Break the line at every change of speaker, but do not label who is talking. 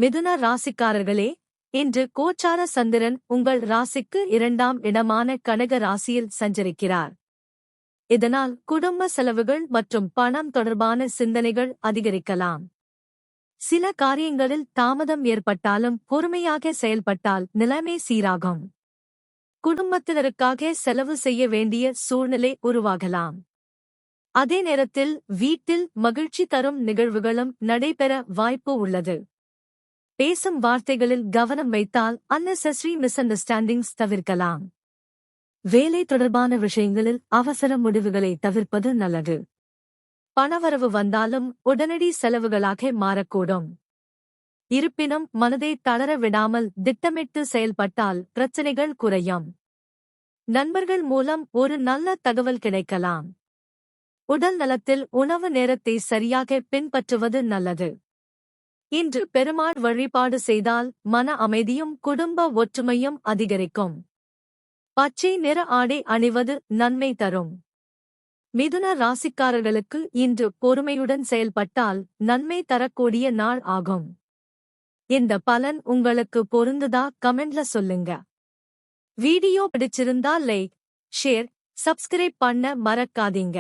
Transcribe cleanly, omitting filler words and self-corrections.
மிதுன ராசிக்காரர்களே, இன்று கோச்சார சந்திரன் உங்கள் ராசிக்கு 2ஆம் இடமான கடக ராசியில் சஞ்சரிக்கிறார். இதனால் குடும்ப செலவுகள் மற்றும் பணம் தொடர்பான சிந்தனைகள் அதிகரிக்கலாம். சில காரியங்களில் தாமதம் ஏற்பட்டாலும் பொறுமையாக செயல்பட்டால் நிலைமை சீராகும். குடும்பத்தினருக்காக செலவு செய்ய வேண்டிய சூழ்நிலை உருவாகலாம். அதே நேரத்தில் வீட்டில் மகிழ்ச்சி தரும் நிகழ்வுகளும் நடைபெற வாய்ப்பு உள்ளது. பேசும் வார்த்தைகளில் கவனம் வைத்தால் unnecessary மிஸ்அண்டர்ஸ்டாண்டிங்ஸ் தவிர்க்கலாம். வேலை தொடர்பான விஷயங்களில் அவசர முடிவுகளை தவிர்ப்பது நல்லது. பணவரவு வந்தாலும் உடனடி செலவுகளாக மாறக்கூடும். இருப்பினும் மனதை தளர விடாமல் திட்டமிட்டு செயல்பட்டால் பிரச்சனைகள் குறையும். நண்பர்கள் மூலம் ஒரு நல்ல தகவல் கிடைக்கலாம். உடல் நலத்தில் உணவு நேரத்தை சரியாக பின்பற்றுவது நல்லது. இன்று பெருமாள் வழிபாடு செய்தால் மன அமைதியும் குடும்ப ஒற்றுமையும் அதிகரிக்கும். பச்சை நிற ஆடை அணிவது நன்மை தரும். மிதுன ராசிக்காரர்களுக்கு இன்று பொறுமையுடன் செயல்பட்டால் நன்மை தரக்கூடிய நாள் ஆகும். இந்த பலன் உங்களுக்கு பொருந்துதா கமெண்ட்ல சொல்லுங்க. வீடியோ பிடிச்சிருந்தா லைக், ஷேர், சப்ஸ்கிரைப் பண்ண மறக்காதீங்க.